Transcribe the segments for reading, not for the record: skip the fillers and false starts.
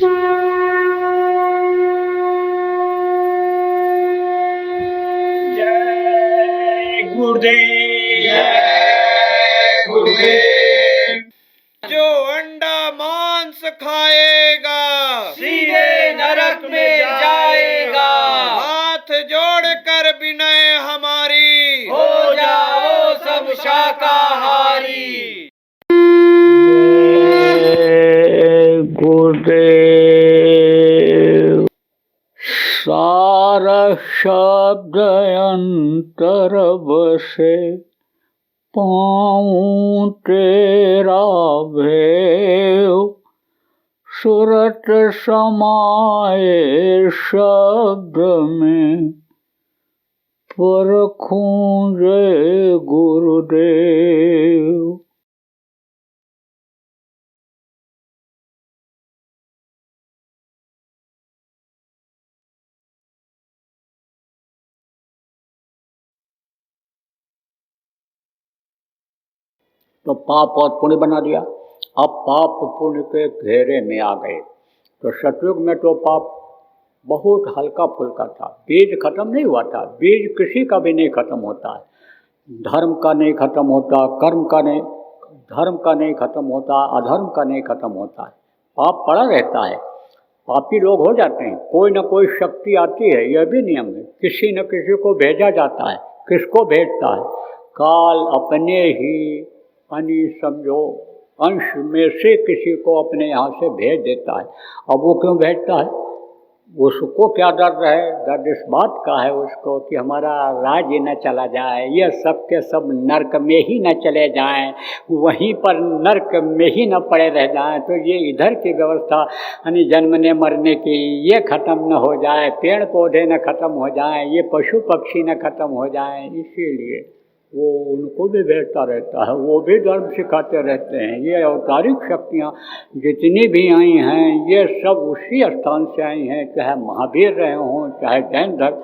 जय गुरुदेव, जय गुरुदेव। जो अंडा मांस खाएगा सीधे नरक में जाएगा। हाथ जोड़कर विनय हमारी, हो जाओ सब शाकाहारी। गुरुदेव। सारा शब्द अंतर बसे, पाऊं तेरा भेव। सुरत समाए शब्द में, परखूं जय गुरुदेव। तो पाप और पुण्य बना दिया। अब पाप पुण्य के घेरे में आ गए। तो सतयुग में तो पाप बहुत हल्का फुल्का था, बीज खत्म नहीं हुआ था। बीज किसी का भी नहीं खत्म होता है, धर्म का नहीं खत्म होता, कर्म का नहीं, धर्म का नहीं खत्म होता, अधर्म का नहीं खत्म होता है। पाप पड़ा रहता है, पापी लोग हो जाते हैं। कोई न कोई शक्ति आती है, यह भी नियम है। किसी न किसी को भेजा जाता है। किसको भेजता है? काल अपने ही समझो अंश में से किसी को अपने यहाँ से भेज देता है। अब वो क्यों भेजता है? उसको क्या दर्द है? दर्द इस बात का है उसको कि हमारा राज्य न चला जाए, ये सब के सब नरक में ही न चले जाएं, वहीं पर नरक में ही न पड़े रह जाएं। तो ये इधर की व्यवस्था यानी जन्मने मरने की ये खत्म न हो जाए, पेड़ पौधे न खत्म हो जाएं, ये पशु पक्षी न खत्म हो जाएं। इसीलिए वो उनको भी भेजता रहता है, वो भी धर्म सिखाते रहते हैं। ये अवतारिक शक्तियाँ जितनी भी आई हैं, ये सब उसी स्थान से आई हैं। चाहे महावीर रहे हों, चाहे जैन धर्म,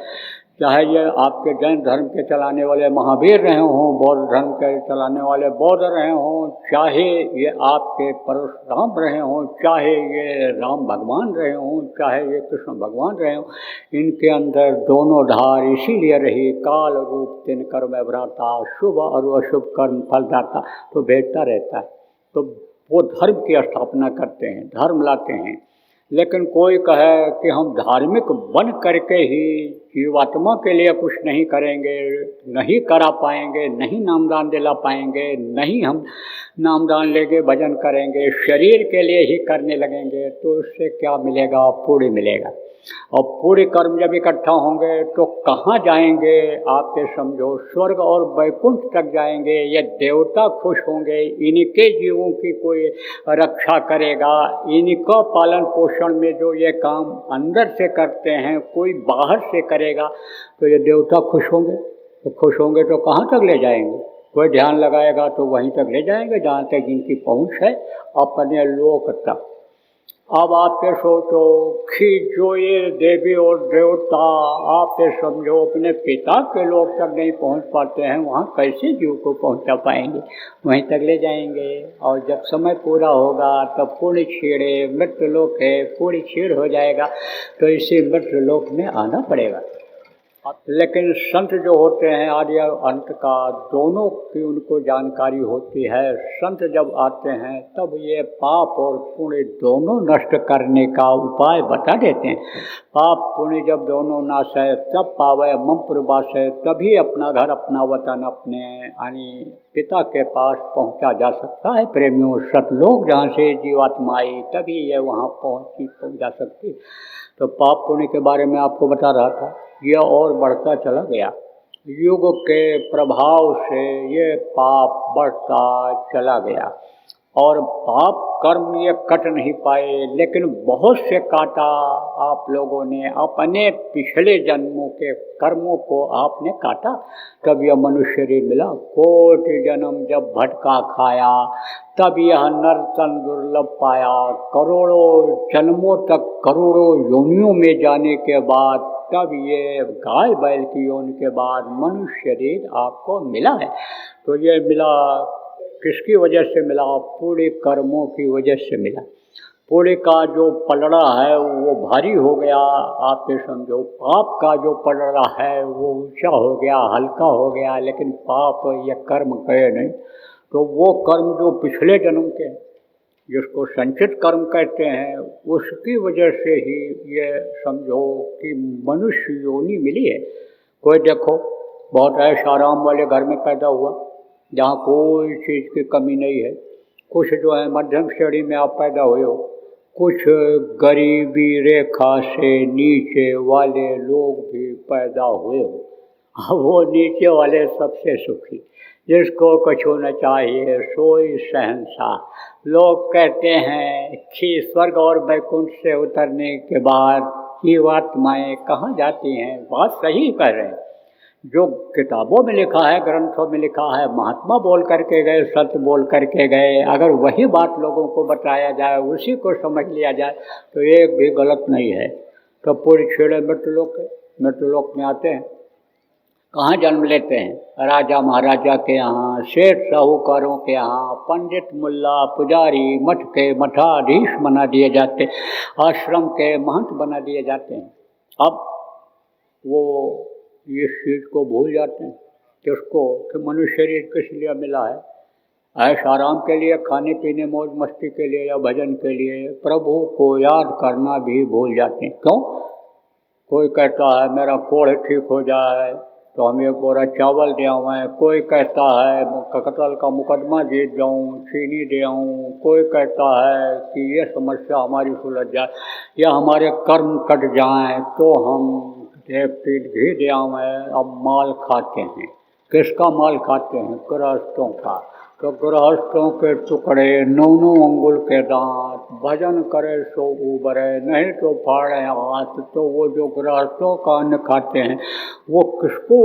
चाहे ये आपके जैन धर्म के चलाने वाले महावीर रहे हों, बौद्ध धर्म के चलाने वाले बौद्ध रहे हों, चाहे ये आपके परशुराम रहे हों, चाहे ये राम भगवान रहे हों, चाहे ये कृष्ण भगवान रहे हों, इनके अंदर दोनों धार इसीलिए रही। काल रूप तिन कर्म भ्राता, शुभ और अशुभ कर्म फलदाता। तो भेजता रहता है। तो वो धर्म की स्थापना करते हैं, धर्म लाते हैं। लेकिन कोई कहे कि हम धार्मिक बन करके ही जीवात्मा के लिए कुछ नहीं करेंगे, नहीं करा पाएंगे, नहीं नामदान दिला पाएंगे, नहीं हम नामदान लेके भजन करेंगे, शरीर के लिए ही करने लगेंगे, तो उससे क्या मिलेगा? पुण्य मिलेगा। और पूरे कर्म जब इकट्ठा होंगे तो कहाँ जाएंगे? आपके समझो स्वर्ग और वैकुंठ तक जाएंगे। ये देवता खुश होंगे, इनके जीवों की कोई रक्षा करेगा, इनका पालन पोषण में जो ये काम अंदर से करते हैं कोई बाहर से करेगा, तो ये देवता खुश होंगे। तो खुश होंगे तो कहाँ तक ले जाएंगे? कोई ध्यान लगाएगा तो वहीं तक ले जाएंगे जहाँ तक इनकी पहुँच है, अपने लोक तक। अब आपके सोचो कि जो ये देवी और देवता आपके समझो अपने पिता के लोक तक नहीं पहुंच पाते हैं, वहाँ कैसे जीव को पहुंचा पाएंगे? वहीं तक ले जाएंगे। और जब समय पूरा होगा तब पुण्य छेड़े मृत्यु लोक है, पुण्य छेड़ हो जाएगा तो इसी मृत्यु लोक में आना पड़ेगा। लेकिन संत जो होते हैं आदि और अंत का दोनों की उनको जानकारी होती है। संत जब आते हैं तब ये पाप और पुण्य दोनों नष्ट करने का उपाय बता देते हैं। पाप पुण्य जब दोनों नाश है तब पावे मम प्रवास है, तभी अपना घर अपना वतन अपने यानी पिता के पास पहुंचा जा सकता है। प्रेमियों, सतलोक जहाँ से जीवात्मा आई तभी ये वहाँ पहुँच जा सकती। तो पाप पुण्य के बारे में आपको बता रहा था, यह और बढ़ता चला गया। युग के प्रभाव से ये पाप बढ़ता चला गया और पाप कर्म ये कट नहीं पाए, लेकिन बहुत से काटा आप लोगों ने। अपने पिछले जन्मों के कर्मों को आपने काटा, तब यह मनुष्य शरीर मिला। कोटि जन्म जब भटका खाया तब यह नर तन दुर्लभ पाया। करोड़ों जन्मों तक, करोड़ों योनियों में जाने के बाद तब ये गाय बैल की योनि के बाद मनुष्य शरीर आपको मिला है। तो ये मिला किसकी वजह से मिला? पूरे कर्मों की वजह से मिला। पुण्य का जो पलड़ा है वो भारी हो गया, आप ये समझो। पाप का जो पलड़ा है वो ऊंचा हो गया, हल्का हो गया। लेकिन पाप ये कर्म गए नहीं, तो वो कर्म जो पिछले जन्म के, जिसको संचित कर्म कहते हैं, उसकी वजह से ही ये समझो कि मनुष्य योनि मिली है। कोई देखो बहुत ऐश आराम वाले घर में पैदा हुआ, जहाँ कोई चीज़ की कमी नहीं है। कुछ जो है मध्यम श्रेणी में आप पैदा हुए हो, कुछ गरीबी रेखा से नीचे वाले लोग भी पैदा हुए हो। वो नीचे वाले सबसे सुखी, जिसको कुछ न चाहिए सोई शहंशाह। लोग कहते हैं कि स्वर्ग और वैकुंठ से उतरने के बाद जीवात्माएँ कहाँ जाती हैं। बात सही कह रहे हैं। जो किताबों में लिखा है, ग्रंथों में लिखा है, महात्मा बोल करके गए, सत्य बोल करके गए, अगर वही बात लोगों को बताया जाए, उसी को समझ लिया जाए, तो एक भी गलत नहीं है। तो पूरी छेड़े मृत्युलोक में आते हैं। कहाँ जन्म लेते हैं? राजा महाराजा के यहाँ, सेठ साहूकारों के यहाँ, पंडित मुल्ला पुजारी मठ के मठाधीश बना दिए जाते, आश्रम के महंत बना दिए जाते हैं। अब वो इस चीज़ को भूल जाते हैं किसको, कि मनुष्य शरीर किस लिए मिला है। ऐश आराम के लिए, खाने पीने मौज मस्ती के लिए या भजन के लिए प्रभु को याद करना भी भूल जाते हैं। क्यों? कोई कहता है मेरा कोढ़ ठीक हो जाए तो हम एक बोरा चावल दे आऊँ, कोई कहता है कत्ल का मुकदमा जीत जाऊँ, चीनी दे आऊँ, कोई कहता है कि ये समस्या हमारी सुलझ जाए या हमारे कर्म कट जाएं तो हम एक पीठ घी दे आऊँ। अब माल खाते हैं, किसका माल खाते हैं? गृहस्थों का। तो गृहस्थों के टुकड़े, 9 अंगुल के दांत, भजन करे सो उबरे, नहीं तो फाड़े हाथ। तो वो जो गृहस्थों का अन्न खाते हैं वो किसको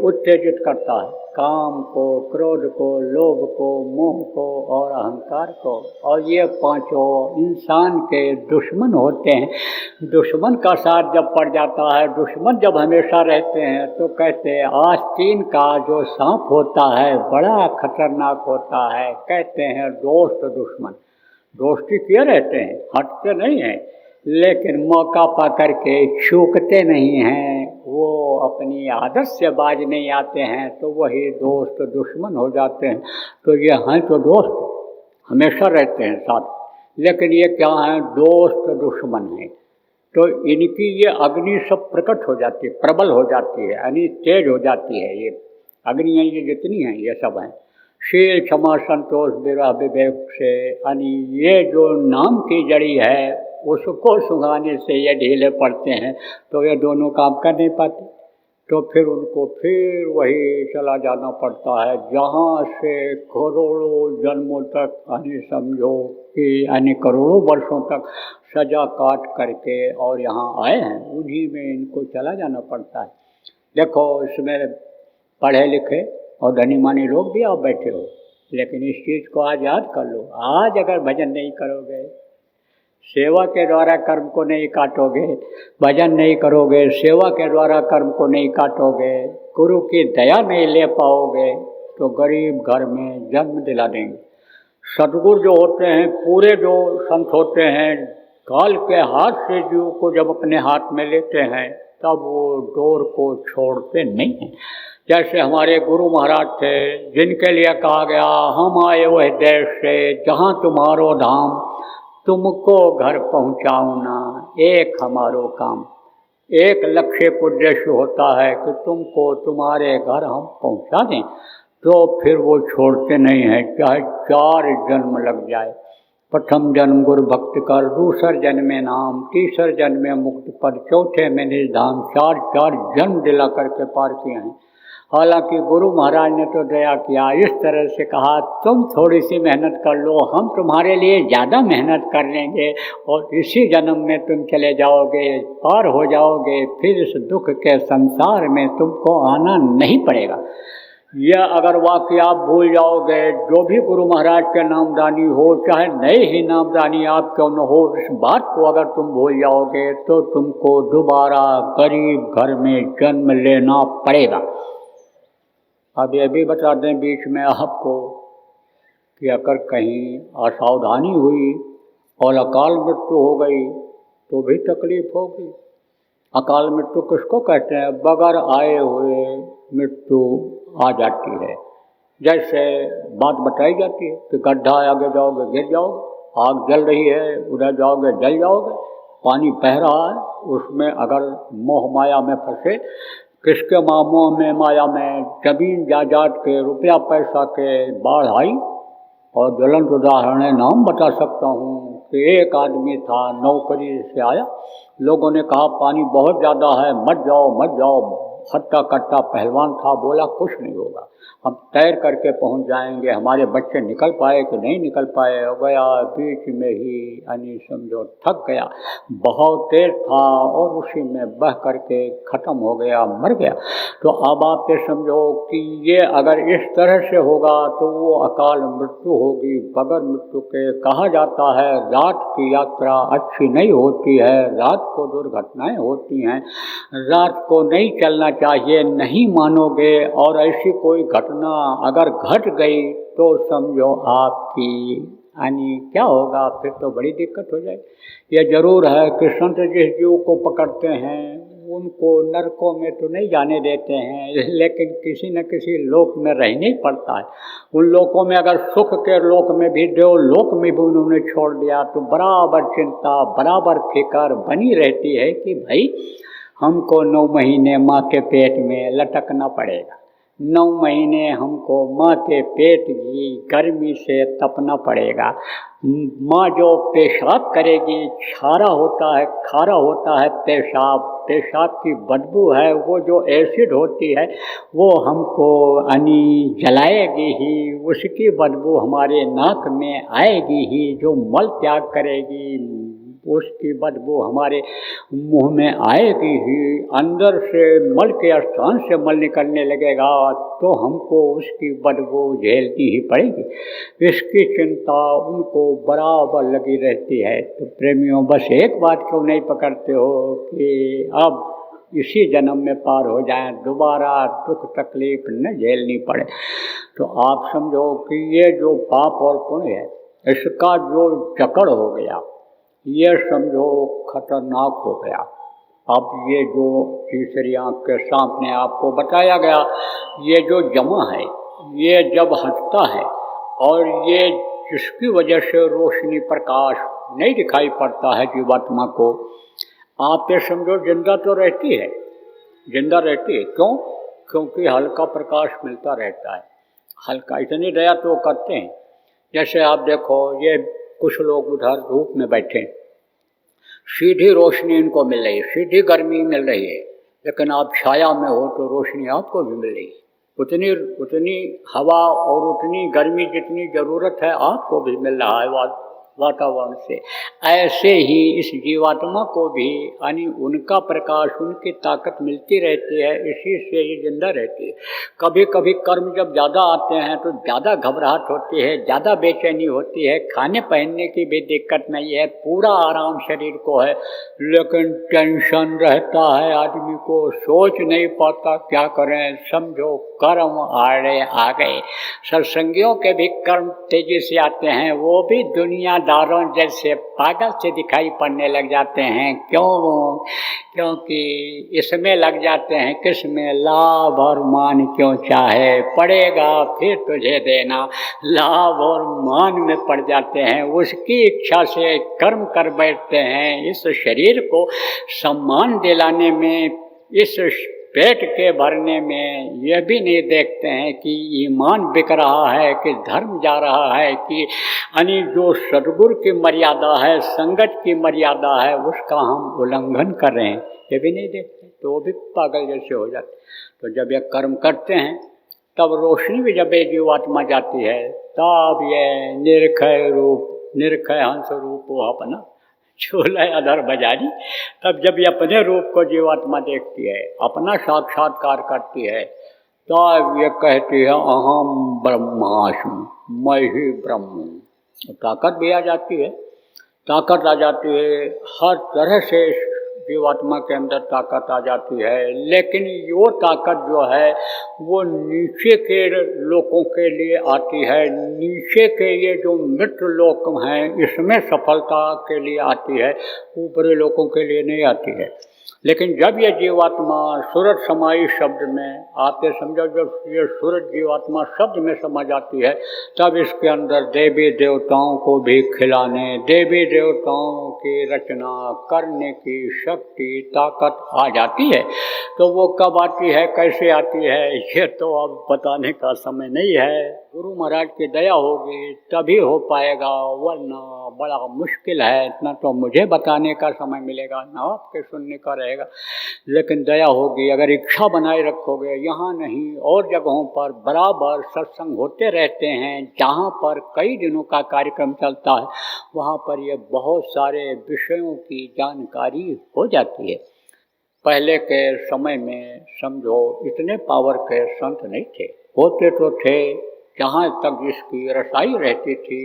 उत्तेजित करता है? काम को, क्रोध को, लोभ को, मोह को और अहंकार को। और ये पांचों इंसान के दुश्मन होते हैं। दुश्मन का साथ जब पड़ जाता है, दुश्मन जब हमेशा रहते हैं, तो कहते हैं आस्तीन का जो सांप होता है बड़ा खतरनाक होता है। कहते हैं दोस्त दुश्मन। दोस्ती किए रहते हैं, हटते नहीं हैं, लेकिन मौका पा करके चूकते नहीं हैं। वो अपनी आदत से बाज नहीं आते हैं, तो वही दोस्त दुश्मन हो जाते हैं। तो ये हैं तो दोस्त, हमेशा रहते हैं साथ, लेकिन ये क्या हैं? दोस्त दुश्मन हैं। तो इनकी ये अग्नि सब प्रकट हो जाती है, प्रबल हो जाती है, यानी तेज हो जाती है। ये अग्नियाँ ये जितनी हैं ये सब हैं। शील, क्षमा, संतोष, विरह, विवेक से, यानी ये जो नाम की जड़ी है उसको सुंघाने से ये ढीले पड़ते हैं, तो ये दोनों काम कर नहीं पाते। तो फिर उनको फिर वही चला जाना पड़ता है जहाँ से करोड़ों जन्मों तक, यानी समझो कि यानी करोड़ों वर्षों तक सजा काट करके और यहाँ आए हैं, उन्हीं में इनको चला जाना पड़ता है। देखो इसमें पढ़े लिखे और धनी मानी लोग भी आप बैठे हो, लेकिन इस चीज़ को आज याद कर लो। आज अगर भजन नहीं करोगे, सेवा के द्वारा कर्म को नहीं काटोगे, भजन नहीं करोगे, सेवा के द्वारा कर्म को नहीं काटोगे, गुरु की दया नहीं ले पाओगे, तो गरीब घर में जन्म दिला देंगे। सदगुरु जो होते हैं, पूरे जो संत होते हैं, काल के हाथ से जीव को जब अपने हाथ में लेते हैं तब वो डोर को छोड़ते नहीं हैं। जैसे हमारे गुरु महाराज थे, जिनके लिए कहा गया हम आए वह देश से जहाँ तुम्हारो धाम, तुमको घर पहुँचाऊँ ना एक हमारो काम। एक लक्ष्य उद्देश्य होता है कि तुमको तुम्हारे घर हम पहुँचा दें, तो फिर वो छोड़ते नहीं हैं, चाहे 4 जन्म लग जाए। प्रथम जन्म गुरु भक्ति कर, दूसर जन्म में नाम, तीसर जन्म में मुक्ति पद, चौथे में निधाम, 4 जन्म दिला करके पार किए हैं। हालांकि गुरु महाराज ने तो दया किया, इस तरह से कहा तुम थोड़ी सी मेहनत कर लो, हम तुम्हारे लिए ज़्यादा मेहनत कर लेंगे और इसी जन्म में तुम चले जाओगे, पार हो जाओगे, फिर इस दुख के संसार में तुमको आना नहीं पड़ेगा। यह अगर वाकई आप भूल जाओगे, जो भी गुरु महाराज के नामदानी हो, चाहे नए ही नामदानी आप क्यों न हो, इस बात को अगर तुम भूल जाओगे तो तुमको दोबारा गरीब घर में जन्म लेना पड़ेगा। अब यह भी बता दें बीच में आपको कि अगर कहीं असावधानी हुई और अकाल मृत्यु हो गई तो भी तकलीफ होगी। अकाल मृत्यु किसको कहते हैं? बगैर आए हुए मृत्यु आ जाती है। जैसे बात बताई जाती है कि गड्ढा है, आगे जाओगे गिर जाओगे, आग जल रही है उधर जाओगे जल जाओगे, पानी बह रहा है उसमें अगर मोह माया में फंसे, किसके मोह में माया में, जमीन जायदाद के रुपया पैसा के बाढ़ आई। और ज्वलंत उदाहरण नाम बता सकता हूँ कि एक आदमी था, नौकरी से आया, लोगों ने कहा पानी बहुत ज़्यादा है, मत जाओ मत जाओ। हट्टा कट्टा पहलवान था, बोला कुछ नहीं होगा, हम तैर करके पहुंच जाएंगे। हमारे बच्चे निकल पाए कि नहीं निकल पाए, हो गया बीच में ही यानी समझो थक गया, बहुत तेज था और उसी में बह करके ख़त्म हो गया, मर गया। तो अब आप ये समझो कि ये अगर इस तरह से होगा तो वो अकाल मृत्यु होगी, बगैर मृत्यु के। कहा जाता है रात की यात्रा अच्छी नहीं होती है, रात को दुर्घटनाएं होती हैं, रात को नहीं चलना चाहिए। नहीं मानोगे और ऐसी कोई घटना अगर घट गई तो समझो आपकी यानी क्या होगा, फिर तो बड़ी दिक्कत हो जाएगी। यह जरूर है कि संत जिस जीव को पकड़ते हैं उनको नरकों में तो नहीं जाने देते हैं, लेकिन किसी न किसी लोक में रहना ही पड़ता है। उन लोकों में अगर सुख के लोक में भी, देव लोक में भी उन्होंने छोड़ दिया तो बराबर चिंता, बराबर फिक्र बनी रहती है कि भाई हमको 9 महीने माँ के पेट में लटकना पड़ेगा, 9 महीने हमको माँ के पेट की गर्मी से तपना पड़ेगा। माँ जो पेशाब करेगी, छारा होता है, खारा होता है पेशाब, पेशाब की बदबू है, वो जो एसिड होती है वो हमको यानी जलाएगी ही, उसकी बदबू हमारे नाक में आएगी ही। जो मल त्याग करेगी उसकी बदबू हमारे मुंह में आएगी ही। अंदर से मल के स्थान से मल निकलने लगेगा तो हमको उसकी बदबू झेलनी ही पड़ेगी। इसकी चिंता उनको बराबर लगी रहती है। तो प्रेमियों, बस एक बात क्यों नहीं पकड़ते हो कि अब इसी जन्म में पार हो जाएं, दोबारा दुख तकलीफ न झेलनी पड़े। तो आप समझो कि ये जो पाप और पुण्य है इसका जो जकड़ हो गया, ये समझो खतरनाक हो गया। अब ये जो तीसरी आँख के सामने आपको बताया गया, ये जो जमा है, ये जब हटता है और ये जिसकी वजह से रोशनी प्रकाश नहीं दिखाई पड़ता है जीवात्मा को, आप ये समझो जिंदा तो रहती है, जिंदा रहती है। क्यों? क्योंकि हल्का प्रकाश मिलता रहता है, हल्का। इतनी दया तो करते हैं। जैसे आप देखो, ये कुछ लोग उधर धूप में बैठे, सीधी रोशनी इनको मिल रही है, सीधी गर्मी मिल रही है, लेकिन आप छाया में हो तो रोशनी आपको भी मिल रही है। उतनी हवा और उतनी गर्मी जितनी ज़रूरत है आपको भी मिल रहा है वातावरण से। ऐसे ही इस जीवात्मा को भी यानी उनका प्रकाश, उनकी ताकत मिलती रहती है, इसी से ये जिंदा रहती है। कभी कभी कर्म जब ज़्यादा आते हैं तो ज़्यादा घबराहट होती है, ज़्यादा बेचैनी होती है, खाने पहनने की भी दिक्कत नहीं है, पूरा आराम शरीर को है, लेकिन टेंशन रहता है आदमी को, सोच नहीं पाता क्या करें। समझो कर्म आ गए। सत्संगियों के भी कर्म तेजी से आते हैं, वो भी दुनियादारों जैसे पागल से दिखाई पड़ने लग जाते हैं। क्यों? क्योंकि इसमें लग जाते हैं, किसमें? लाभ और मान क्यों चाहे, पड़ेगा फिर तुझे देना, लाभ और मान में पड़ जाते हैं, उसकी इच्छा से कर्म कर बैठते हैं। इस शरीर को सम्मान दिलाने में, इस पेट के भरने में यह भी नहीं देखते हैं कि ईमान बिक रहा है, कि धर्म जा रहा है, कि यानी जो सद्गुरु की मर्यादा है, संगत की मर्यादा है, उसका हम उल्लंघन कर रहे हैं, ये भी नहीं देखते। तो वो भी पागल जैसे हो जाते। तो जब ये कर्म करते हैं तब रोशनी भी जब ये जीवात्मा जाती है तब ये निरखय रूप, निरखय हंस रूप वो अपना छोला अधर बजारी, तब जब ये अपने रूप को जीवात्मा देखती है, अपना साक्षात्कार करती है, तब ये कहती है अहम ब्रह्मास्मि, मैं ही ब्रह्म हूँ। ताकत भी आ जाती है, ताकत आ जाती है, हर तरह से जीवात्मा के अंदर ताकत आ जाती है। लेकिन वो ताकत जो है वो नीचे के लोगों के लिए आती है। नीचे के ये जो मृत लोक हैं इसमें सफलता के लिए आती है, ऊपरी लोगों के लिए नहीं आती है। लेकिन जब ये जीवात्मा सूरत समाई शब्द में आते, समझो जब ये सूरत जीवात्मा शब्द में समझ आती है, तब इसके अंदर देवी देवताओं को भी खिलाने, देवी देवताओं की रचना करने की शक्ति ताकत आ जाती है। तो वो कब आती है, कैसे आती है, ये तो अब बताने का समय नहीं है। गुरु महाराज की दया होगी तभी हो पाएगा, वरना बड़ा मुश्किल है। इतना तो मुझे बताने का समय मिलेगा, ना आपके सुनने का रहेगा। लेकिन दया होगी, अगर इच्छा बनाए रखोगे, यहाँ नहीं और जगहों पर बराबर सत्संग होते रहते हैं, जहाँ पर कई दिनों का कार्यक्रम चलता है, वहाँ पर ये बहुत सारे विषयों की जानकारी हो जाती है। पहले के समय में समझो इतने पावर के संत नहीं थे, होते तो थे, जहाँ तक जिसकी रसाई रहती थी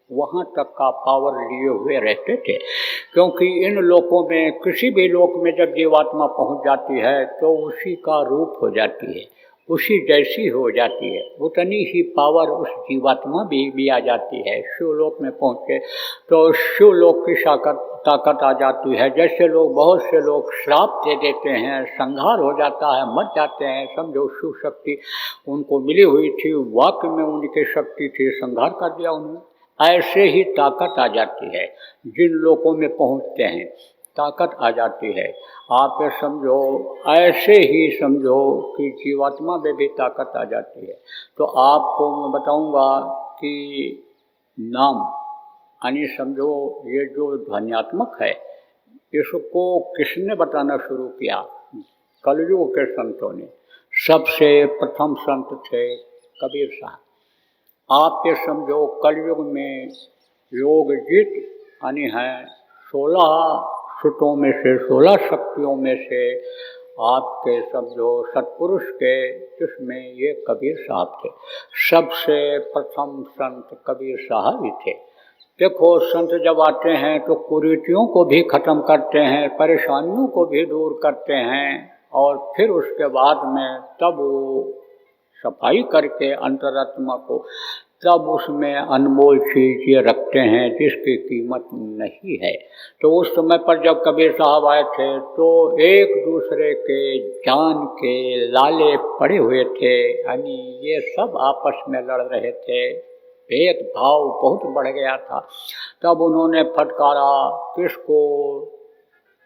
वहाँ तक का पावर लिए हुए रहते थे। क्योंकि इन लोकों में, किसी भी लोक में जब जीवात्मा पहुँच जाती है तो उसी का रूप हो जाती है, उसी जैसी हो जाती है, उतनी ही पावर उस जीवात्मा भी आ जाती है। शिवलोक में पहुँचे तो शिवलोक की ताकत आ जाती है। जैसे लोग, बहुत से लोग श्राप दे देते हैं, संहार हो जाता है, मर जाते हैं, समझो शिव शक्ति उनको मिली हुई थी, वाक्य में उनकी शक्ति थी, संहार कर दिया उन्होंने। ऐसे ही ताकत आ जाती है, जिन लोगों में पहुँचते हैं ताकत आ जाती है। आप ये समझो, ऐसे ही समझो कि जीवात्मा में भी ताकत आ जाती है। तो आपको मैं बताऊंगा कि नाम यानी समझो ये जो ध्वन्यात्मक है, इसको किसने बताना शुरू किया? कलयुग के संतों ने। सबसे प्रथम संत थे कबीर साहब। आप ये समझो कलयुग में योगजित यानी हैं 16 सुतों में से, 16 शक्तियों में से आपके समझो सत्पुरुष के, जिसमें ये कबीर साहब थे। सबसे प्रथम संत कबीर साहब ही थे। देखो, संत जब आते हैं तो कुरीतियों को भी खत्म करते हैं, परेशानियों को भी दूर करते हैं, और फिर उसके बाद में तब वो सफाई करके अंतरात्मा को, तब उसमें अनमोल चीज़ ये रखते हैं जिसकी कीमत नहीं है। तो उस समय पर जब कबीर साहब आए थे तो एक दूसरे के जान के लाले पड़े हुए थे, यानी ये सब आपस में लड़ रहे थे, भेदभाव बहुत बढ़ गया था। तब उन्होंने फटकारा, किसको?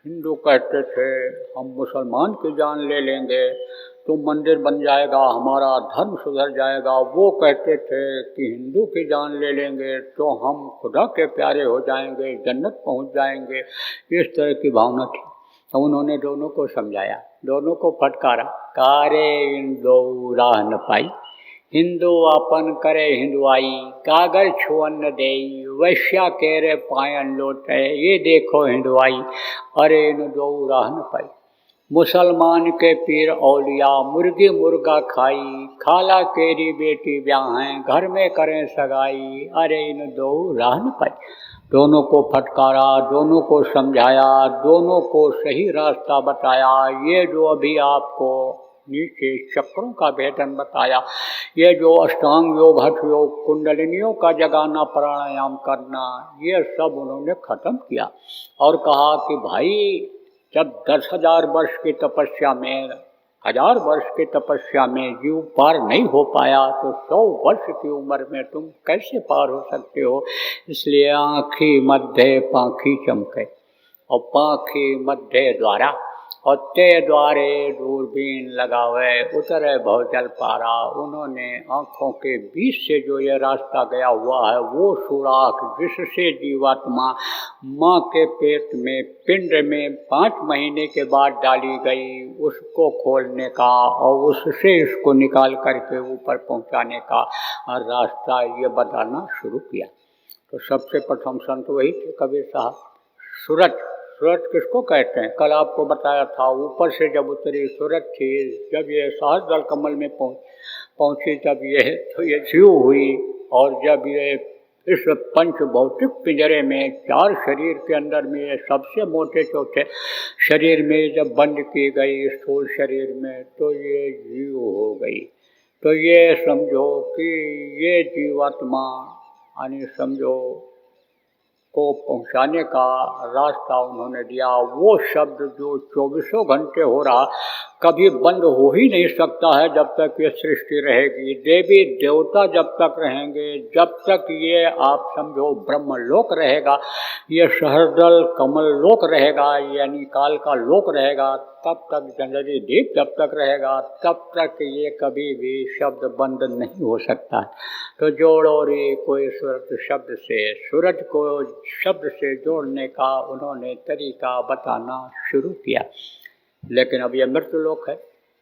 हिंदू कहते थे हम मुसलमान की जान ले लेंगे तो मंदिर बन जाएगा, हमारा धर्म सुधर जाएगा। वो कहते थे कि हिंदू की जान ले लेंगे तो हम खुदा के प्यारे हो जाएंगे, जन्नत पहुंच जाएंगे। इस तरह की भावना थी। तो उन्होंने दोनों को समझाया, दोनों को फटकारा, कारे इन दो राह न पाई, हिंदू अपन करे हिंदुआई, कागर छुअन देई, वैश्या केरे पायन लोटे, ये देखो हिंदुआई, अरे इन दो राह न पाई। मुसलमान के पीर औलिया, मुर्गी मुर्गा खाई, खाला केरी बेटी ब्याहें, घर में करें सगाई, अरे इन दो राह न पाई। दोनों को फटकारा, दोनों को समझाया, दोनों को सही रास्ता बताया। ये जो अभी आपको नीचे चक्रों का भेदन बताया, ये जो अष्टांग योग, हठ योग, कुंडलिनियों का जगाना, प्राणायाम करना, ये सब उन्होंने खत्म किया और कहा कि भाई जब 10,000 वर्ष की तपस्या में, 1000 वर्ष की तपस्या में जीव पार नहीं हो पाया तो 100 वर्ष की उम्र में तुम कैसे पार हो सकते हो? इसलिए आँखी मध्य पाँखी चमके, और पाँखी मध्य द्वारा, और ते द्वारे दूरबीन लगावे, उतरे भवजल पारा। उन्होंने आँखों के बीच से जो ये रास्ता गया हुआ है, वो सुराख जिससे जीवात्मा माँ के पेट में, पिंड में 5 महीने के बाद डाली गई, उसको खोलने का और उससे इसको निकाल करके ऊपर पहुँचाने का रास्ता ये बताना शुरू किया। तो सबसे प्रथम संत वही थे कबीर साहब। सूरत किसको कहते हैं? कल आपको बताया था, ऊपर से जब उतरी सूरत थी, जब ये सहस्त्रदल कमल में पहुंची, तब ये तो ये जीव हुई, और जब ये इस पंच भौतिक पिंजरे में 4 शरीर के अंदर में ये सबसे मोटे चौथे शरीर में जब बंद की गई स्थूल शरीर में, तो ये जीव हो गई। तो ये समझो कि ये जीवात्मा यानी समझो को पहुंचाने का रास्ता उन्होंने दिया। वो शब्द जो 24 घंटे हो रहा, कभी बंद हो ही नहीं सकता है जब तक ये सृष्टि रहेगी। देवी देवता जब तक रहेंगे, जब तक ये आप समझो ब्रह्मलोक रहेगा, ये सहस्रदल कमल लोक रहेगा, यानी काल का लोक रहेगा, तब तक जनरी दीप जब तक रहेगा, तब तक ये कभी भी शब्द बंद नहीं हो सकता। तो जोड़ो रे कोई सूरत शब्द से, सूरज को शब्द से जोड़ने का उन्होंने तरीका बताना शुरू किया। लेकिन अब यह मृत्यु लोक है,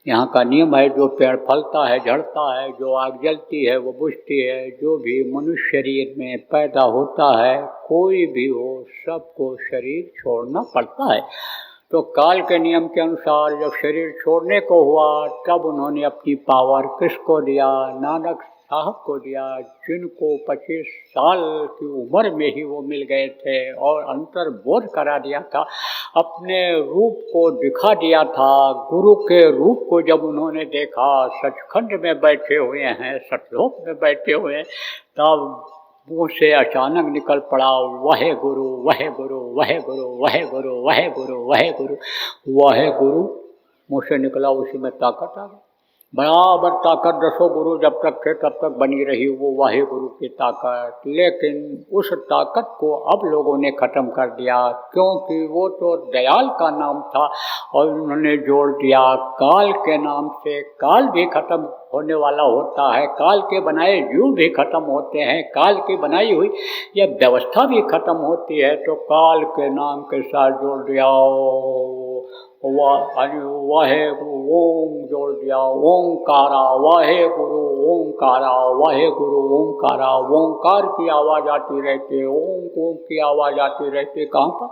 यहाँ का नियम है, जो पेड़ फलता है झड़ता है, जो आग जलती है वो बुझती है, जो भी मनुष्य शरीर में पैदा होता है, कोई भी हो, सबको शरीर छोड़ना पड़ता है। तो काल के नियम के अनुसार जब शरीर छोड़ने को हुआ, तब उन्होंने अपनी पावर किसको दिया? नानक साहब को दिया, जिनको 25 साल की उम्र में ही वो मिल गए थे और अंतर्बोध करा दिया था, अपने रूप को दिखा दिया था। गुरु के रूप को जब उन्होंने देखा, सचखंड में बैठे हुए हैं, सतलोक में बैठे हुए हैं, तब मुँह से अचानक निकल पड़ा, वह गुरु वह गुरु वह गुरु वह गुरु वह गुरु वह गुरु वह गुरु। मुँह से निकला, उसी में ताकत आ गई। बराबर ताकत 10 गुरु जब तक थे तब तक बनी रही वो वाहे गुरु की ताकत। लेकिन उस ताकत को अब लोगों ने ख़त्म कर दिया, क्योंकि वो तो दयाल का नाम था और उन्होंने जोड़ दिया काल के नाम से। काल भी ख़त्म होने वाला होता है, काल के बनाए जीव भी ख़त्म होते हैं, काल की बनाई हुई यह व्यवस्था भी ख़त्म होती है। तो काल के नाम के साथ जोड़ दिया वाहे गुरु ओम जोड़ दिया, ओंकारा वाहे गुरु ओंकारा वाहे गुरु ओंकारा। ओंकार की आवाज़ आती रहती है, ओम की आवाज़ आती रहती है। कहाँ पर?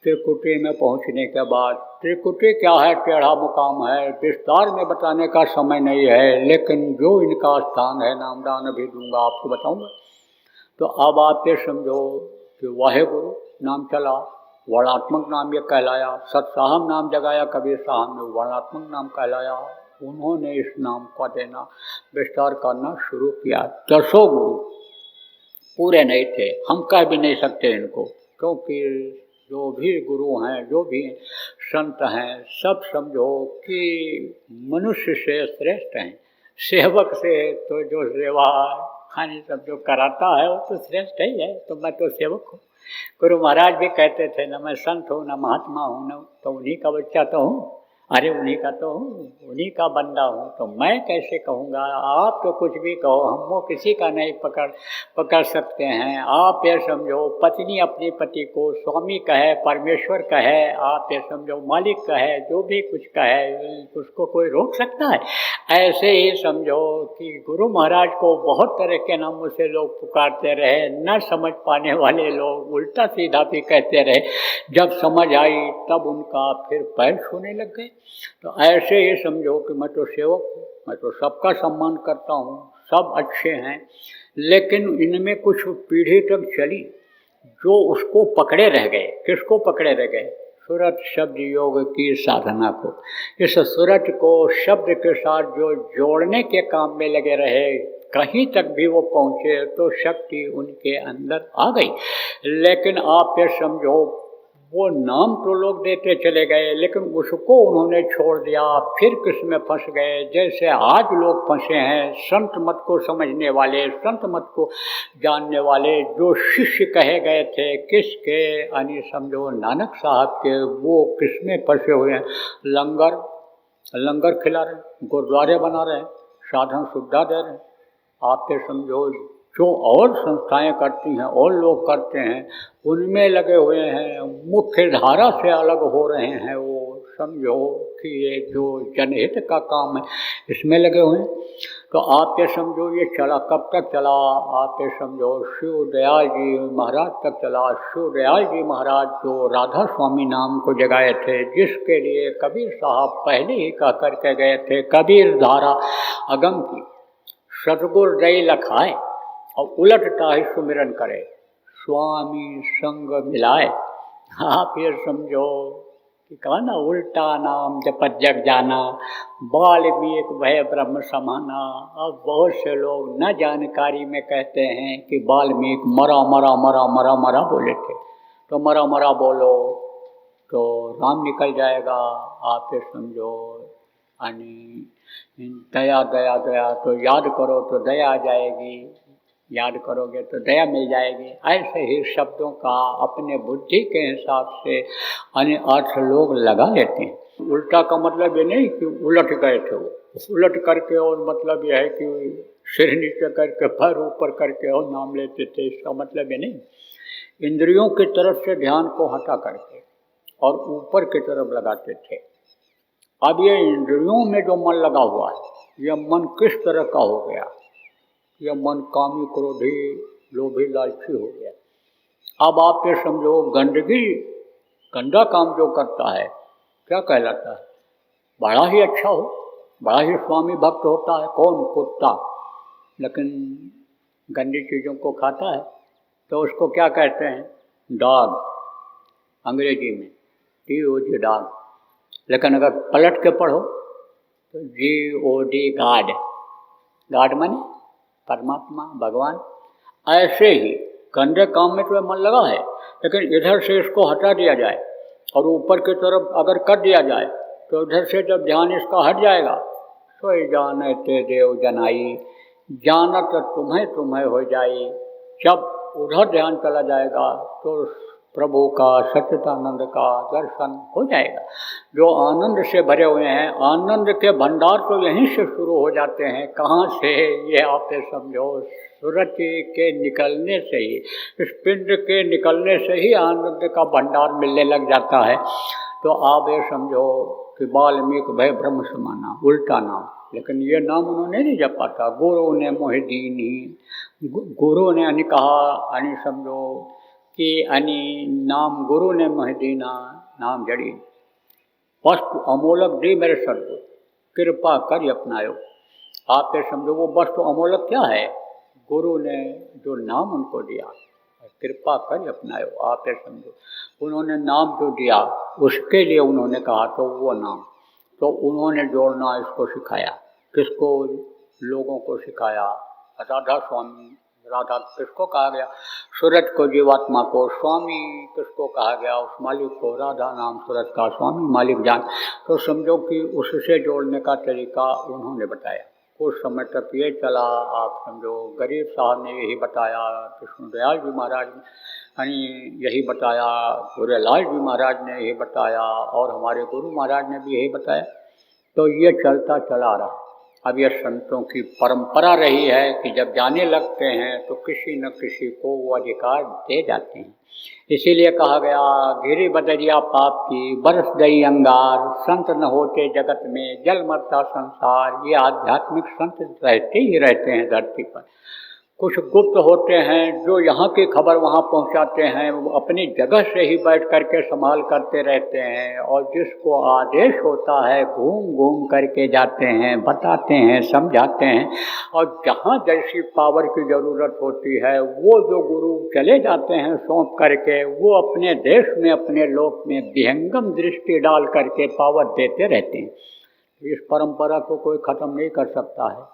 त्रिकुटी में पहुँचने के बाद। त्रिकुटी क्या है? टेढ़ा मुकाम है, विस्तार में बताने का समय नहीं है, लेकिन जो इनका स्थान है नामदान अभी दूंगा, आपको बताऊंगा। तो अब आप ये समझो कि वाहे गुरु नाम चला, वर्णात्मक नाम ये कहलाया। सतसाहब नाम जगाया कबीर साहब ने, वर्णात्मक नाम कहलाया। उन्होंने इस नाम का देना विस्तार करना शुरू किया। 10 गुरु पूरे नहीं थे, हम कह भी नहीं सकते इनको, क्योंकि जो भी गुरु हैं, जो भी संत हैं, सब समझो कि मनुष्य से श्रेष्ठ हैं। सेवक से तो जो सेवा खानी सब जो कराता है वो तो श्रेष्ठ ही है। तो मैं तो सेवक हूँ। गुरु महाराज भी कहते थे, न मैं संत हूँ न महात्मा हूँ, न तो उन्हीं का बच्चा तो हूँ, अरे उन्हीं का तो हूँ, उन्हीं का बंदा हूँ, तो मैं कैसे कहूँगा? आप तो कुछ भी कहो, हम वो किसी का नहीं पकड़ सकते हैं। आप ये समझो, पत्नी अपने पति को स्वामी कहे, परमेश्वर कहे, आप ये समझो मालिक कहे, जो भी कुछ कहे, उसको कोई रोक सकता है? ऐसे ही समझो कि गुरु महाराज को बहुत तरह के नामों से लोग पुकारते रहे, न समझ पाने वाले लोग उल्टा सीधा भी कहते रहे। जब समझ आई तब उनका फिर पैर छूने लग गए। तो ऐसे ही समझो कि मैं तो सेवक हूँ, मैं तो सबका सम्मान करता हूँ, सब अच्छे हैं, लेकिन इनमें कुछ पीढ़ी तक चली जो उसको पकड़े रह गए। किसको पकड़े रह गए? सूरत शब्द योग की साधना को। इस सूरत को शब्द के साथ जो जोड़ने के काम में लगे रहे, कहीं तक भी वो पहुँचे तो शक्ति उनके अंदर आ गई। लेकिन आप ये समझो, वो नाम तो लोग देते चले गए, लेकिन उसको उन्होंने छोड़ दिया, फिर किस में फंस गए? जैसे आज लोग फंसे हैं, संत मत को समझने वाले, संत मत को जानने वाले, जो शिष्य कहे गए थे किसके, यानी समझो नानक साहब के, वो किस में फंसे हुए हैं? लंगर खिला रहे, गुरुद्वारे बना रहे, साधन सुविधा दे रहे। आप ये समझो, जो और संस्थाएं करती हैं और लोग करते हैं, उनमें लगे हुए हैं, मुख्य धारा से अलग हो रहे हैं। वो समझो कि ये जो जनहित का काम है, इसमें लगे हुए हैं। तो आप ये समझो, ये चला कब तक चला? आप ये समझो, शिव दयाल जी महाराज तक चला। शिव दयाल जी महाराज जो राधा स्वामी नाम को जगाए थे, जिसके लिए कबीर साहब पहले ही कह करके गए थे, कबीर धारा अगम की, सतगुर दई लखाए, और उलटता ही सुमिरन करे, स्वामी संग मिलाए। आप ये समझो कि कहा ना, उल्टा नाम जपत जग जाना, वाल्मीकि भय ब्रह्म समाना। अब बहुत से लोग न जानकारी में कहते हैं कि वाल्मीकि मरा मरा मरा मरा मरा बोले थे, तो मरा मरा बोलो तो राम निकल जाएगा। आप ये समझो यानी दया दया दया, तो याद करो तो दया आ जाएगी, याद करोगे तो दया मिल जाएगी। ऐसे ही शब्दों का अपने बुद्धि के हिसाब से अन्य अर्थ लोग लगा लेते हैं। उल्टा का मतलब ये नहीं कि उलट गए थे, वो उलट करके, और मतलब यह है कि सिर नीचे करके पैर ऊपर करके और नाम लेते थे, इसका मतलब ये नहीं। इंद्रियों की तरफ से ध्यान को हटा करके और ऊपर की तरफ लगाते थे। अब ये इंद्रियों में जो मन लगा हुआ है, यह मन किस तरह का हो गया? यह मन कामी क्रोधी लोभी लालची हो गया। अब आप ये समझो, गंदगी गंदा काम जो करता है क्या कहलाता है? बड़ा ही अच्छा हो, बड़ा ही स्वामी भक्त होता है, कौन? कुत्ता। लेकिन गंदी चीज़ों को खाता है तो उसको क्या कहते हैं? डॉग, अंग्रेजी में DOG डॉग। लेकिन अगर पलट के पढ़ो तो GOD गॉड, गॉड माने परमात्मा, भगवान। ऐसे ही गंदे काम में तो मन लगा है, लेकिन इधर से इसको हटा दिया जाए और ऊपर की तरफ अगर कर दिया जाए तो इधर से जब ध्यान इसका हट जाएगा, सोई जाने ते देव जनाई, जानत तुम्हें तुम्हें हो जाई। जब उधर ध्यान चला जाएगा तो प्रभु का, सच्चिदानंद का दर्शन हो जाएगा। जो आनंद से भरे हुए हैं, आनंद के भंडार तो यहीं से शुरू हो जाते हैं। कहाँ से? ये आप समझो, सूरज के निकलने से ही, इस पिंड के निकलने से ही आनंद का भंडार मिलने लग जाता है। तो आप ये समझो कि वाल्मीकि भय ब्रह्म समाना, उल्टा नाम। लेकिन ये नाम उन्होंने नहीं जपा था। गुरु ने मोहि दीनी, गुरु ने यानी कहा, यानी समझो कि यानी नाम गुरु ने मोहि दीना, नाम जड़ी वस्तु अमोलक दी मेरे सदगुरु, कृपा कर अपनायो। आप ये समझो वो वस्तु अमोलक क्या है? गुरु ने जो नाम उनको दिया, कृपा कर अपनायो। आप ये समझो उन्होंने नाम जो दिया उसके लिए उन्होंने कहा तो वो नाम, तो उन्होंने जोड़ना इसको सिखाया। किसको? लोगों को सिखाया। राधा स्वामी, राधा किसको कहा गया? सूरज को, जीवात्मा को। स्वामी किसको कहा गया? उस मालिक को। राधा नाम सूरज का, स्वामी मालिक जान। तो समझो कि उससे जोड़ने का तरीका उन्होंने बताया। कुछ समय तक ये चला, आप समझो गरीब साहब ने यही बताया, कृष्णदयाल जी महाराज ने यानी यही बताया, गुरेलाल जी महाराज ने यही बताया, और हमारे गुरु महाराज ने भी यही बताया। तो ये चलता चला रहा। अब यह संतों की परंपरा रही है कि जब जाने लगते हैं तो किसी न किसी को वो अधिकार दे जाते हैं। इसीलिए कहा गया, गिरी बदरिया पाप की बरस गई अंगार, संत न होते जगत में जल मरता संसार। ये आध्यात्मिक संत रहते ही रहते हैं धरती पर। कुछ गुप्त होते हैं जो यहाँ की खबर वहाँ पहुँचाते हैं, वो अपनी जगह से ही बैठ करके संभाल करते रहते हैं, और जिसको आदेश होता है घूम घूम करके जाते हैं, बताते हैं, समझाते हैं। और जहाँ जैसी पावर की ज़रूरत होती है वो जो गुरु चले जाते हैं सौंप करके, वो अपने देश में, अपने लोक में विहंगम दृष्टि डाल करके पावर देते रहते हैं। इस परंपरा को कोई ख़त्म नहीं कर सकता है,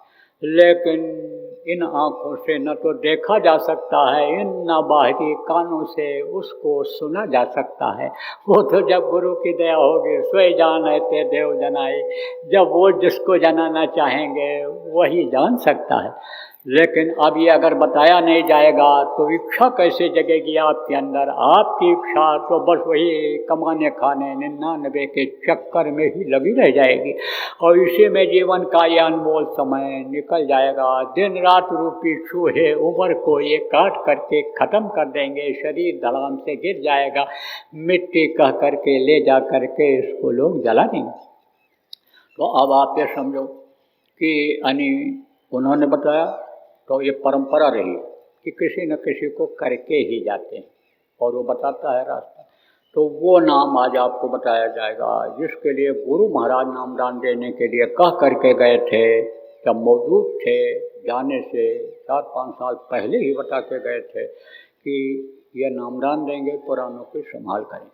लेकिन इन आँखों से न तो देखा जा सकता है, इन न बाहरी कानों से उसको सुना जा सकता है। वो तो जब गुरु की दया होगी, सोई जान है ते देव जनाए। जब वो जिसको जनाना चाहेंगे वही जान सकता है। लेकिन अब ये अगर बताया नहीं जाएगा तो इच्छा कैसे जगेगी आपके अंदर? आपकी इच्छा तो बस वही कमाने खाने 99 के चक्कर में ही लगी रह जाएगी, और इसी में जीवन का ये अनमोल समय निकल जाएगा। दिन रात रूपी चूहे उम्र को ये काट करके ख़त्म कर देंगे। शरीर धड़ाम से गिर जाएगा, मिट्टी कह करके ले जा करके इसको लोग जला देंगे। तो अब आप ये समझो कि उन्होंने बताया तो ये परंपरा रही कि किसी न किसी को करके ही जाते हैं, और वो बताता है रास्ता। तो वो नाम आज आपको बताया जाएगा जिसके लिए गुरु महाराज नामदान देने के लिए कह करके गए थे। जब मौजूद थे जाने से 4-5 साल पहले ही बता के गए थे कि ये नामदान देंगे, पुरानों की संभाल करें।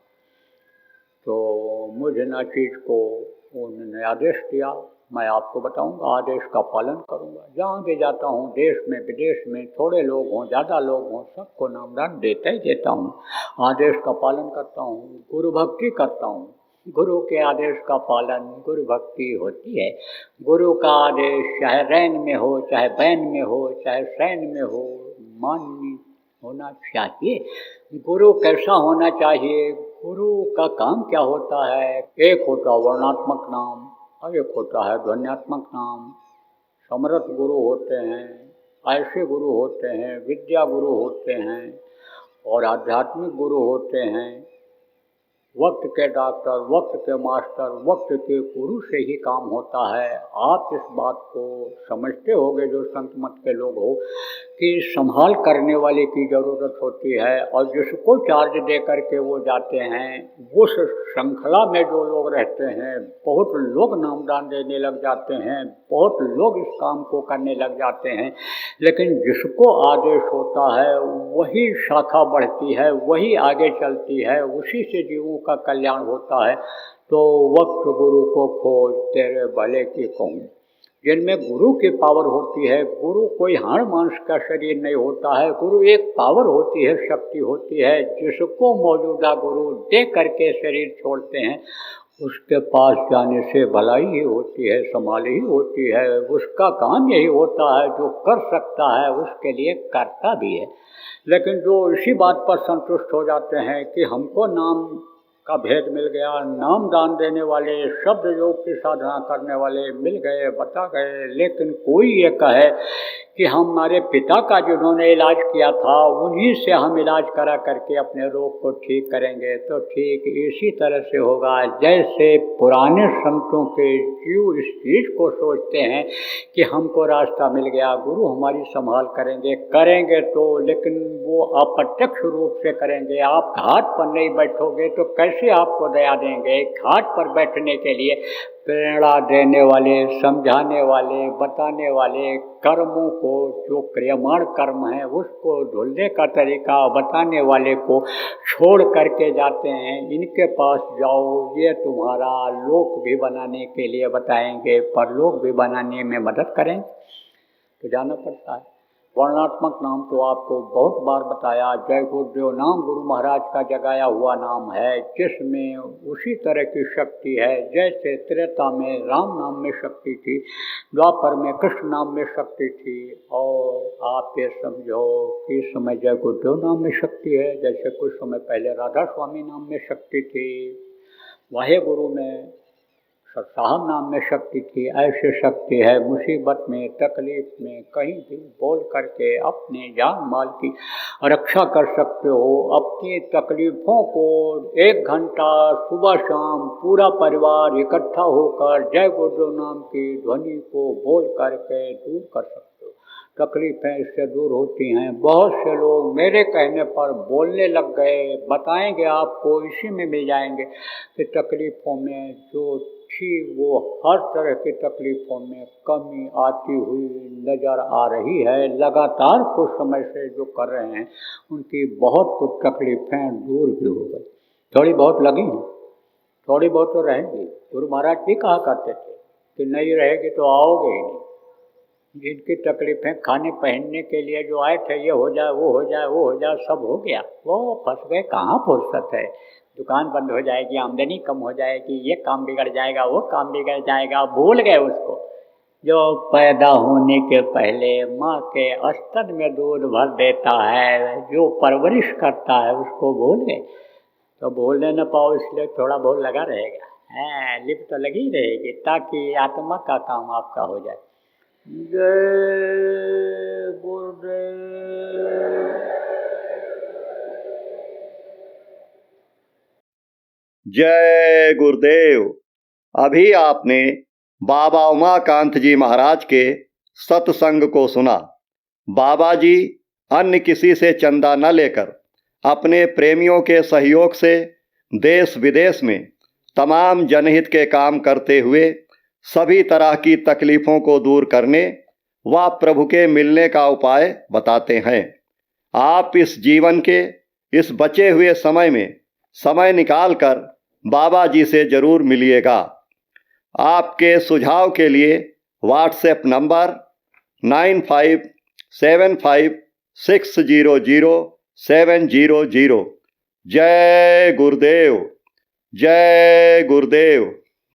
तो मुझे ना चीज़ को उन्होंने आदेश दिया, मैं आपको बताऊंगा, आदेश का पालन करूंगा। जहाँ भी जाता हूँ, देश में विदेश में, थोड़े लोग हों ज़्यादा लोग हों, सबको नामदान देता ही देता हूँ। आदेश का पालन करता हूँ, गुरु भक्ति करता हूँ। गुरु के आदेश का पालन गुरु भक्ति होती है। गुरु का आदेश चाहे रैन में हो, चाहे बैन में हो, चाहे सैन में हो, मान्य होना चाहिए। गुरु कैसा होना चाहिए? गुरु का काम क्या होता है? एक होता वर्णात्मक नाम और एक होता है ध्वन्यात्मक नाम। समर्थ गुरु होते हैं, ऐसे गुरु होते हैं, विद्या गुरु होते हैं और आध्यात्मिक गुरु होते हैं। वक्त के डॉक्टर, वक्त के मास्टर, वक्त के गुरु से ही काम होता है। आप इस बात को समझते होंगे जो संत मत के लोग हो कि संभाल करने वाले की ज़रूरत होती है और जिसको चार्ज दे करके वो जाते हैं, उस श्रृंखला में जो लोग रहते हैं, बहुत लोग नामदान देने लग जाते हैं, बहुत लोग इस काम को करने लग जाते हैं। लेकिन जिसको आदेश होता है वही शाखा बढ़ती है, वही आगे चलती है, उसी से जीवों का कल्याण होता है। तो वक्त गुरु को खोज तेरे भले की कहूँ। जिनमें गुरु की पावर होती है, गुरु कोई हाड़ मांस का शरीर नहीं होता है, गुरु एक पावर होती है, शक्ति होती है। जिसको मौजूदा गुरु दे करके शरीर छोड़ते हैं, उसके पास जाने से भलाई ही होती है, संभाल ही होती है। उसका काम यही होता है, जो कर सकता है उसके लिए करता भी है। लेकिन जो इसी बात पर संतुष्ट हो जाते हैं कि हमको नाम का भेद मिल गया, नाम दान देने वाले, शब्द योग की साधना करने वाले मिल गए, बता गए, लेकिन कोई ये कहे कि हमारे पिता का जिन्होंने इलाज किया था उन्हीं से हम इलाज करा करके अपने रोग को ठीक करेंगे, तो ठीक इसी तरह से होगा। जैसे पुराने संतों के जीव इस चीज़ को सोचते हैं कि हमको रास्ता मिल गया, गुरु हमारी संभाल करेंगे तो, लेकिन वो अप्रत्यक्ष रूप से करेंगे। आप घाट पर नहीं बैठोगे तो कैसे आपको दया देंगे? घाट पर बैठने के लिए प्रेरणा देने वाले, समझाने वाले, बताने वाले, कर्मों को जो क्रियमाण कर्म है उसको ढूंढने का तरीका बताने वाले को छोड़ करके जाते हैं। इनके पास जाओ, ये तुम्हारा लोक भी बनाने के लिए बताएंगे, परलोक भी बनाने में मदद करें, तो जाना पड़ता है। वर्णात्मक नाम तो आपको बहुत बार बताया। जय गुरुदेव नाम गुरु महाराज का जगाया हुआ नाम है, जिसमें उसी तरह की शक्ति है जैसे त्रेता में राम नाम में शक्ति थी, द्वापर में कृष्ण नाम में शक्ति थी, और आप ये समझो कि इस समय जय गुरुदेव नाम में शक्ति है, जैसे कुछ समय पहले राधा स्वामी नाम में शक्ति थी, वाहे गुरु में साहब नाम में शक्ति थी। ऐसी शक्ति है। मुसीबत में, तकलीफ में, कहीं भी बोल करके अपने जान माल की रक्षा कर सकते हो। अपनी तकलीफ़ों को 1 घंटा सुबह शाम पूरा परिवार इकट्ठा होकर जय गुरुदेव नाम की ध्वनि को बोल करके दूर कर सकते हो। तकलीफ़ें इससे दूर होती हैं। बहुत से लोग मेरे कहने पर बोलने लग गए, बताएंगे आपको, इसी में मिल जाएंगे कि तकलीफ़ों में जो थी वो हर तरह की तकलीफ़ों में कमी आती हुई नज़र आ रही है। लगातार कुछ समय से जो कर रहे हैं उनकी बहुत कुछ तकलीफ़ें दूर भी हो गई। थोड़ी बहुत लगी हैं, थोड़ी बहुत तो रहेंगी। गुरु महाराज भी कहा करते थे कि नहीं रहेगी तो आओगे ही नहीं। जिनकी तकलीफ़ें खाने पहनने के लिए जो आए थे, ये हो जाए, वो हो जाए, वो हो जाए, सब हो गया, वो फंस गए। कहाँ फुर्सत है? दुकान बंद हो जाएगी, आमदनी कम हो जाएगी, ये काम बिगड़ जाएगा, वो काम बिगड़ जाएगा। भूल गए उसको जो पैदा होने के पहले माँ के स्तन में दूध भर देता है, जो परवरिश करता है, उसको भूल गए। तो भूलने न पाओ इसलिए थोड़ा बहुत लगा रहेगा, लिप तो लगी रहेगी ताकि आत्मा का काम आपका हो जाए। जय गुरुदेव। जय गुरुदेव। अभी आपने बाबा उमाकांत जी महाराज के सत्संग को सुना। बाबा जी अन्य किसी से चंदा न लेकर अपने प्रेमियों के सहयोग से देश विदेश में तमाम जनहित के काम करते हुए सभी तरह की तकलीफ़ों को दूर करने वह प्रभु के मिलने का उपाय बताते हैं। आप इस जीवन के इस बचे हुए समय में समय निकालकर बाबा जी से जरूर मिलिएगा। आपके सुझाव के लिए व्हाट्सएप नंबर 9575600700। जय गुरुदेव, जय गुरुदेव।